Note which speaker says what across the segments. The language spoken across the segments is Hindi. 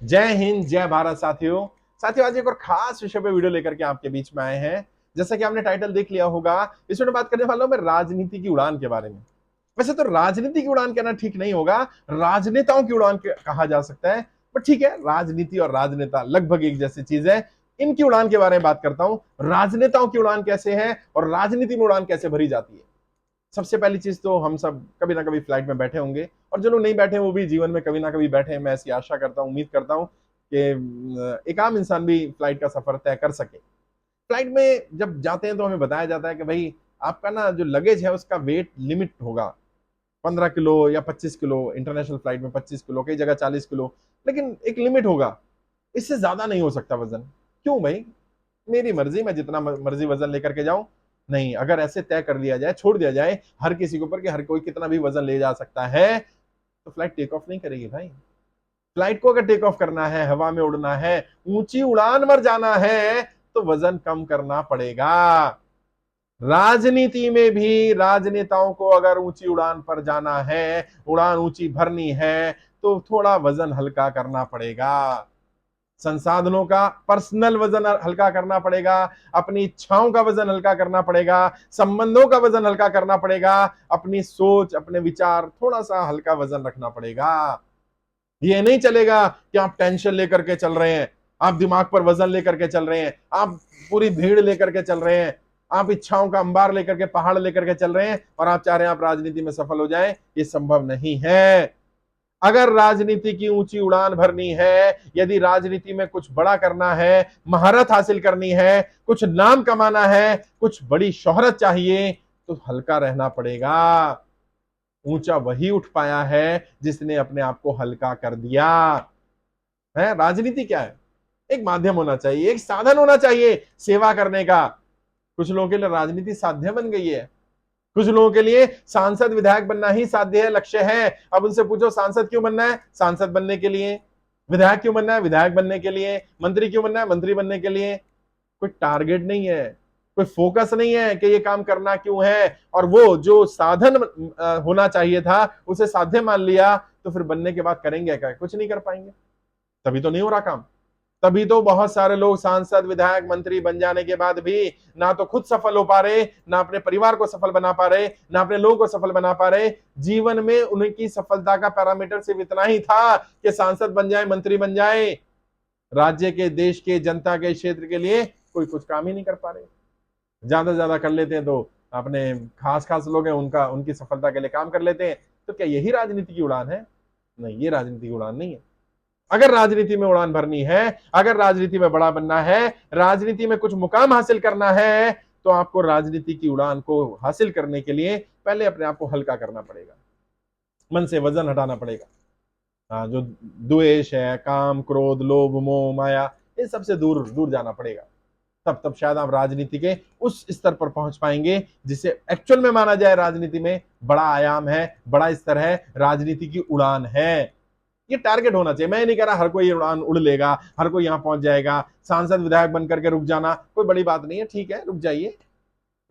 Speaker 1: जय हिंद, जय भारत साथियों। साथियों, आज एक और खास विषय पे वीडियो लेकर के आपके बीच में आए हैं। जैसा कि आपने टाइटल देख लिया होगा, इस वीडियो में बात करने वाला हूं मैं राजनीति की उड़ान के बारे में। वैसे तो राजनीति की उड़ान कहना ठीक नहीं होगा, राजनेताओं की उड़ान कहा जा सकता है। पर ठीक है, राजनीति और राजनेता लगभग एक जैसी चीज है। इनकी उड़ान के बारे में बात करता हूं, राजनेताओं की उड़ान कैसे है और राजनीति में उड़ान कैसे भरी जाती है। सबसे पहली चीज तो हम सब कभी ना कभी फ्लाइट में बैठे होंगे, और जो लोग नहीं बैठे वो भी जीवन में कभी ना कभी बैठे हैं। मैं ऐसी आशा करता हूँ, उम्मीद करता हूँ कि एक आम इंसान भी फ्लाइट का सफर तय कर सके। फ्लाइट में जब जाते हैं तो हमें बताया जाता है कि भाई आपका ना जो लगेज है उसका वेट लिमिट होगा 15 किलो या 25 किलो। इंटरनेशनल फ्लाइट में 25 किलो, कई जगह 40 किलो, लेकिन एक लिमिट होगा। इससे ज्यादा नहीं हो सकता वजन। क्यों भाई? मेरी मर्जी, मैं जितना मर्जी वजन लेकर के जाऊं। नहीं, अगर ऐसे तय कर दिया जाए, छोड़ दिया जाए हर किसी के ऊपर कि हर कोई कितना भी वजन ले जा सकता है, तो फ्लाइट टेक ऑफ नहीं करेगी भाई। फ्लाइट को अगर टेक ऑफ करना है, हवा में उड़ना है, ऊंची उड़ान पर जाना है, तो वजन कम करना पड़ेगा। राजनीति में भी राजनेताओं को अगर ऊंची उड़ान पर जाना है, उड़ान ऊंची भरनी है, तो थोड़ा वजन हल्का करना पड़ेगा। संसाधनों का पर्सनल वजन हल्का करना पड़ेगा, अपनी इच्छाओं का वजन हल्का करना पड़ेगा, संबंधों का वजन हल्का करना पड़ेगा, अपनी सोच, अपने विचार, थोड़ा सा हल्का वजन रखना पड़ेगा। ये नहीं चलेगा कि आप टेंशन लेकर के चल रहे हैं, आप दिमाग पर वजन लेकर के चल रहे हैं, आप पूरी भीड़ लेकर के चल रहे हैं, आप इच्छाओं का अंबार लेकर के, पहाड़ लेकर के चल रहे हैं और आप चाह रहे हैं आप राजनीति में सफल हो जाएं। ये संभव नहीं है। अगर राजनीति की ऊंची उड़ान भरनी है, यदि राजनीति में कुछ बड़ा करना है, महारत हासिल करनी है, कुछ नाम कमाना है, कुछ बड़ी शोहरत चाहिए, तो हल्का रहना पड़ेगा। ऊंचा वही उठ पाया है जिसने अपने आप को हल्का कर दिया है। राजनीति क्या है? एक माध्यम होना चाहिए, एक साधन होना चाहिए सेवा करने का। कुछ लोगों के लिए राजनीति साध्य बन गई है। कुछ लोगों के लिए सांसद विधायक बनना ही साध्य है, लक्ष्य है। अब उनसे पूछो सांसद क्यों बनना है? सांसद बनने के लिए। विधायक क्यों बनना है? विधायक बनने के लिए। मंत्री क्यों बनना है? मंत्री बनने के लिए। कोई टारगेट नहीं है, कोई फोकस नहीं है कि ये काम करना क्यों है। और वो जो साधन होना चाहिए था उसे साध्य मान लिया, तो फिर बनने के बाद करेंगे क्या? कुछ नहीं कर पाएंगे। तभी तो नहीं हो रहा काम। तभी तो बहुत सारे लोग सांसद, विधायक, मंत्री बन जाने के बाद भी ना तो खुद सफल हो पा रहे, ना अपने परिवार को सफल बना पा रहे, ना अपने लोगों को सफल बना पा रहे। जीवन में उनकी सफलता का पैरामीटर सिर्फ इतना ही था कि सांसद बन जाए, मंत्री बन जाए। राज्य के, देश के, जनता के, क्षेत्र के लिए कोई कुछ काम ही नहीं कर पा रहे। ज्यादा से ज्यादा कर लेते हैं तो अपने खास खास लोग हैं उनका, उनकी सफलता के लिए काम कर लेते हैं। तो क्या यही राजनीति की उड़ान है? नहीं, ये राजनीति की उड़ान नहीं है। अगर राजनीति में उड़ान भरनी है, अगर राजनीति में बड़ा बनना है, राजनीति में कुछ मुकाम हासिल करना है, तो आपको राजनीति की उड़ान को हासिल करने के लिए पहले अपने आप को हल्का करना पड़ेगा। मन से वजन हटाना पड़ेगा। हाँ, जो द्वेष है, काम, क्रोध, लोभ, मोह, माया, इन सबसे दूर दूर जाना पड़ेगा। तब शायद आप राजनीति के उस स्तर पर पहुंच पाएंगे जिसे एक्चुअल में माना जाए राजनीति में बड़ा आयाम है, बड़ा स्तर है, राजनीति की उड़ान है। ये टारगेट होना चाहिए। मैं नहीं कह रहा हर कोई उड़ान उड़ लेगा, हर कोई यहां पहुंच जाएगा। सांसद विधायक बन करके रुक जाना कोई बड़ी बात नहीं है, ठीक है, रुक जाइए।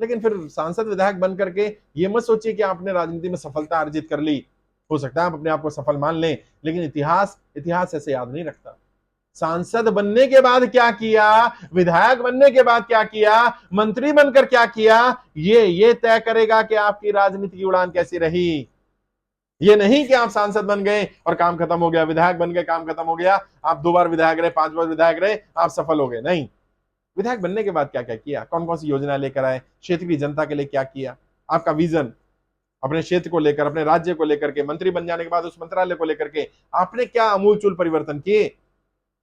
Speaker 1: लेकिन फिर सांसद विधायक बन करके ये मत सोचिए कि आपने राजनीति में सफलता अर्जित कर ली। हो सकता है आप अपने आप को सफल मान लें, लेकिन इतिहास इतिहास ऐसे याद नहीं रखता। सांसद बनने के बाद क्या किया, विधायक बनने के बाद क्या किया, मंत्री बनकर क्या किया, ये तय करेगा कि आपकी राजनीति की उड़ान कैसी रही। ये नहीं कि आप सांसद बन गए और काम खत्म हो गया, विधायक बन गए काम खत्म हो गया, आप 2 बार विधायक रहे, 5 बार विधायक रहे, आप सफल हो गए। नहीं, विधायक बनने के बाद क्या क्या किया, कौन कौन सी योजना लेकर आए, क्षेत्र की जनता के लिए क्या किया, आपका विजन अपने क्षेत्र को लेकर, अपने राज्य को लेकर के, मंत्री बन जाने के बाद उस मंत्रालय को लेकर के आपने क्या अमूलचूल परिवर्तन किए,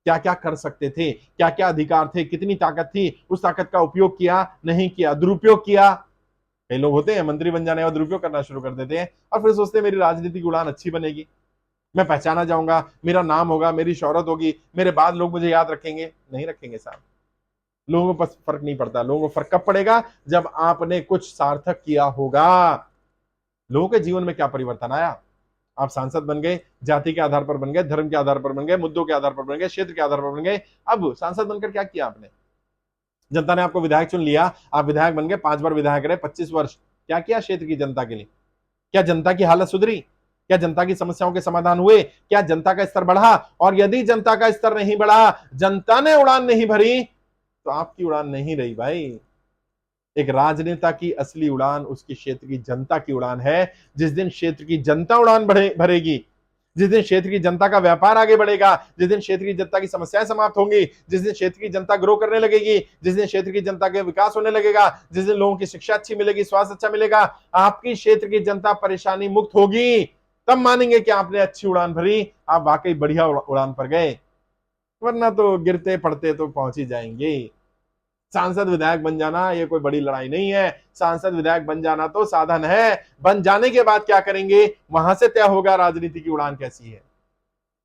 Speaker 1: क्या क्या कर सकते थे, क्या क्या अधिकार थे, कितनी ताकत थी, उस ताकत का उपयोग किया, नहीं किया, दुरुपयोग किया। कई लोग होते हैं मंत्री बन जाने के बाद दुरुपयोग करना शुरू कर देते हैं और फिर सोचते हैं मेरी राजनीति की उड़ान अच्छी बनेगी, मैं पहचाना जाऊंगा, मेरा नाम होगा, मेरी शोहरत होगी, मेरे बाद लोग मुझे याद रखेंगे। नहीं रखेंगे साहब। लोगों को फर्क नहीं पड़ता। लोगों को फर्क कब पड़ेगा? जब आपने कुछ सार्थक किया होगा। लोगों के जीवन में क्या परिवर्तन आया? आप सांसद बन गए, जाति के आधार पर बन गए, धर्म के आधार पर बन गए, मुद्दों के आधार पर बन गए, क्षेत्र के आधार पर बन गए। अब सांसद बनकर क्या किया आपने? जनता ने आपको विधायक चुन लिया, आप विधायक बन गए, 5 बार विधायक रहे, 25 वर्ष, क्या किया क्षेत्र की जनता के लिए? क्या जनता की हालत सुधरी? क्या जनता की समस्याओं के समाधान हुए? क्या जनता का स्तर बढ़ा? और यदि जनता का स्तर नहीं बढ़ा, जनता ने उड़ान नहीं भरी, तो आपकी उड़ान नहीं रही भाई। एक राजनेता की असली उड़ान उसके क्षेत्र की जनता की उड़ान है। जिस दिन क्षेत्र की जनता उड़ान भरेगी, जिस दिन क्षेत्र की जनता का व्यापार आगे बढ़ेगा, जिस दिन क्षेत्र की जनता की समस्याएं समाप्त होंगी, जिस दिन क्षेत्र की जनता ग्रो करने लगेगी, जिस दिन क्षेत्र की जनता के विकास होने लगेगा, जिस दिन लोगों की शिक्षा अच्छी मिलेगी, स्वास्थ्य अच्छा मिलेगा, आपकी क्षेत्र की जनता परेशानी मुक्त होगी, तब मानेंगे कि आपने अच्छी उड़ान भरी, आप वाकई बढ़िया उड़ान पर गए। वरना तो गिरते पड़ते तो पहुंच ही जाएंगे। सांसद विधायक बन जाना ये कोई बड़ी लड़ाई नहीं है। सांसद विधायक बन जाना तो साधन है, बन जाने के बाद क्या करेंगे वहां से तय होगा राजनीति की उड़ान कैसी है।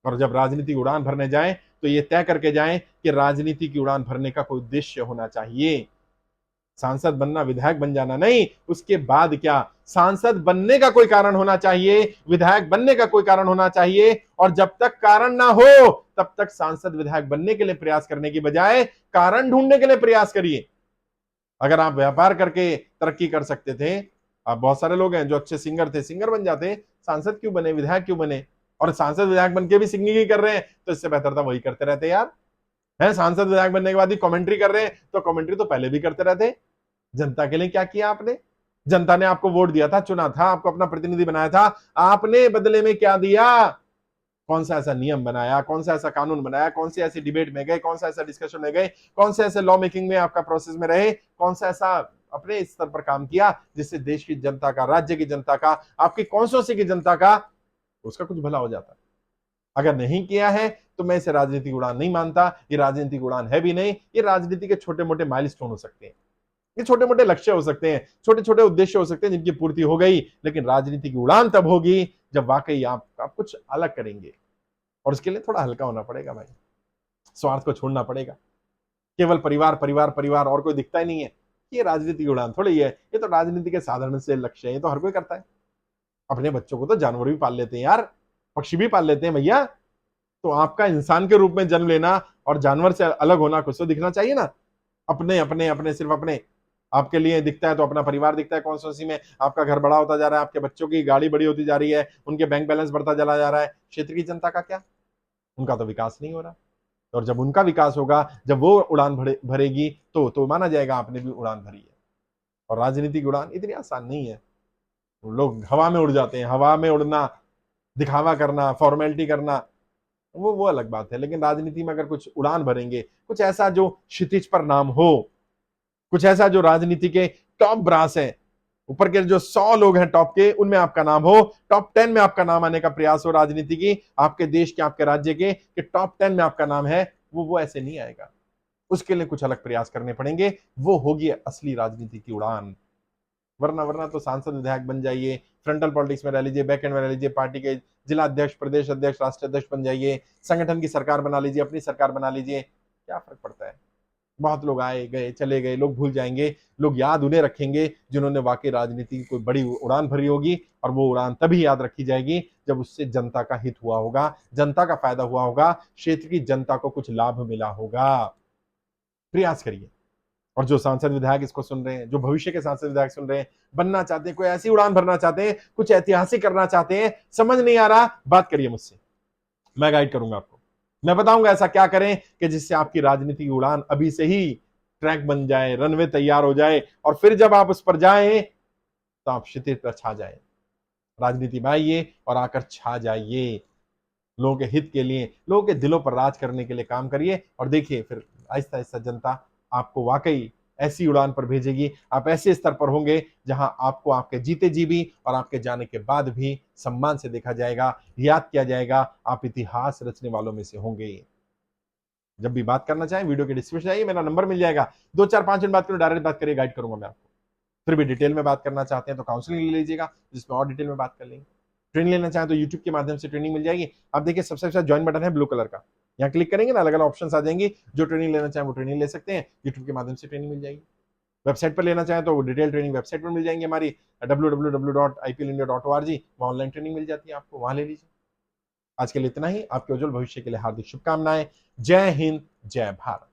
Speaker 1: और जब राजनीति की उड़ान भरने जाएं तो ये तय करके जाएं कि राजनीति की उड़ान भरने का कोई उद्देश्य होना चाहिए। सांसद बनना विधायक बन जाना नहीं, उसके बाद क्या, सांसद बनने का कोई कारण होना चाहिए, विधायक बनने का कोई कारण होना चाहिए। और जब तक कारण ना हो तब तक सांसद विधायक बनने के लिए प्रयास करने की बजाय कारण ढूंढने के लिए प्रयास करिए। अगर आप व्यापार करके तरक्की कर सकते थे, आप बहुत सारे लोग हैं जो अच्छे सिंगर थे, सिंगर बन जाते, सांसद क्यों बने, विधायक क्यों बने? और सांसद विधायक बन के भी सिंगिंग ही कर रहे हैं, तो इससे बेहतर था वही करते रहते यार। है सांसद विधायक बनने के बाद ही कमेंट्री कर रहे हैं, तो कमेंट्री तो पहले भी करते रहते। जनता के लिए क्या किया आपने? जनता ने आपको वोट दिया था, चुना था, आपको अपना प्रतिनिधि बनाया था, आपने बदले में क्या दिया? कौन सा ऐसा नियम बनाया, कौन सा ऐसा कानून बनाया, कौन सी ऐसी डिबेट में गए, कौन सा ऐसा डिस्कशन में गए, कौन से ऐसे लॉ मेकिंग में आपका प्रोसेस में रहे, कौन सा ऐसा अपने स्तर पर काम किया जिससे देश की जनता का, राज्य की जनता का, आपकी कॉन्स्टिट्यूंसी की जनता का, उसका कुछ भला हो जाता? अगर नहीं किया है तो मैं इसे राजनीतिक उड़ान नहीं मानता। ये राजनीतिक उड़ान है भी नहीं, ये राजनीति के छोटे मोटे माइलस्टोन हो सकते हैं, ये छोटे मोटे लक्ष्य हो सकते हैं, छोटे छोटे उद्देश्य हो सकते हैं जिनकी पूर्ति हो गई। लेकिन राजनीति की उड़ान तब होगी जब वाकई आप कुछ अलग करेंगे। और उसके लिए थोड़ा हल्का होना पड़ेगा भाई, स्वार्थ को छोड़ना पड़ेगा। केवल परिवार परिवार परिवार और कोई दिखता ही नहीं है, ये राजनीति की उड़ान थोड़ी है, ये तो राजनीति के साधारण से लक्ष्य है, ये तो हर कोई करता है। अपने बच्चों को तो जानवर भी पाल लेते हैं यार, पक्षी भी पाल लेते हैं भैया। तो आपका इंसान के रूप में जन्म लेना और जानवर से अलग होना कुछ तो दिखना चाहिए ना। अपने अपने अपने सिर्फ अपने, आपके लिए दिखता है तो अपना परिवार दिखता है कॉन्स्टिट्यूंसी में, आपका घर बड़ा होता जा रहा है, आपके बच्चों की गाड़ी बड़ी होती जा रही है, उनके बैंक बैलेंस बढ़ता चला जा रहा है। क्षेत्र की जनता का क्या? उनका तो विकास नहीं हो रहा। और जब उनका विकास होगा, जब वो उड़ान भरेगी, तो माना जाएगा आपने भी उड़ान भरी है। और राजनीति की उड़ान इतनी आसान नहीं है। लोग हवा में उड़ जाते हैं, हवा में उड़ना, दिखावा करना, फॉर्मेलिटी करना, वो अलग बात है। लेकिन राजनीति में अगर कुछ उड़ान भरेंगे, कुछ ऐसा जो क्षितिज पर नाम हो, कुछ ऐसा जो राजनीति के टॉप ब्रास है, ऊपर के जो 100 लोग हैं टॉप के, उनमें आपका नाम हो, टॉप 10 में आपका नाम आने का प्रयास हो राजनीति की, आपके देश के, आपके राज्य के, कि टॉप 10 में आपका नाम है, वो ऐसे नहीं आएगा। उसके लिए कुछ अलग प्रयास करने पड़ेंगे, वो होगी असली राजनीति की उड़ान। वरना तो सांसद विधायक बन जाइए, फ्रंटल पॉलिटिक्स में रह लीजिए, बैक एंड में रह लीजिए, पार्टी के जिला अध्यक्ष, प्रदेश अध्यक्ष, राष्ट्रीय अध्यक्ष बन जाइए, संगठन की सरकार बना लीजिए, अपनी सरकार बना लीजिए, क्या फर्क पड़ता है? बहुत लोग आए गए, चले गए, लोग भूल जाएंगे। लोग याद उन्हें रखेंगे जिन्होंने वाकई राजनीति की कोई बड़ी उड़ान भरी होगी। और वो उड़ान तभी याद रखी जाएगी जब उससे जनता का हित हुआ होगा, जनता का फायदा हुआ होगा, क्षेत्र की जनता को कुछ लाभ मिला होगा। प्रयास करिए। और जो सांसद विधायक इसको सुन रहे हैं, जो भविष्य के सांसद विधायक सुन रहे हैं, बनना चाहते हैं, कोई ऐसी उड़ान भरना चाहते हैं, कुछ ऐतिहासिक करना चाहते हैं, समझ नहीं आ रहा, बात करिए मुझसे, मैं गाइड करूंगा आपको। मैं बताऊंगा ऐसा क्या करें कि जिससे आपकी राजनीति की उड़ान अभी से ही ट्रैक बन जाए, रनवे तैयार हो जाए, और फिर जब आप उस पर जाएं तो आप क्षितिज पर छा जाएं। राजनीति में आइए और आकर छा जाइए। लोगों के हित के लिए, लोगों के दिलों पर राज करने के लिए काम करिए। और देखिए फिर आहिस्ता आहिस्ता जनता आपको वाकई ऐसी उड़ान पर भेजेगी, आप ऐसे स्तर पर होंगे जहां आपको आपके जीते जी भी और आपके जाने के बाद भी सम्मान से देखा जाएगा, याद किया जाएगा, आप इतिहास रचने वालों में से होंगे। जब भी बात करना चाहें वीडियो के डिस्क्रिप्शन जाइए, मेरा नंबर मिल जाएगा, 2 4 5 मिनट बात करो, डायरेक्ट बात करिए, गाइड करूंगा मैं आपको। फिर भी डिटेल में बात करना चाहते हैं तो काउंसलिंग ले लीजिएगा, जिसमें और डिटेल में बात कर लेंगे। ट्रेनिंग लेना चाहें तो यूट्यूब के माध्यम से ट्रेनिंग मिल जाएगी। आप देखिए सबसे अच्छा ज्वाइन बटन है ब्लू कलर का, यहाँ क्लिक करेंगे ना, अलग अलग ऑप्शन आ जाएंगी। जो ट्रेनिंग लेना चाहें वो ट्रेनिंग ले सकते हैं, यूट्यूब के माध्यम से ट्रेनिंग मिल जाएगी। वेबसाइट पर लेना चाहें तो डिटेल ट्रेनिंग वेबसाइट पर मिल जाएंगी हमारी, www.iplindia.org, वहाँ ऑनलाइन ट्रेनिंग मिल जाती है आपको, वहाँ ले लीजिए। आज के लिए इतना ही। आपके उज्जवल भविष्य के लिए हार्दिक शुभकामनाएं। जय हिंद, जय भारत।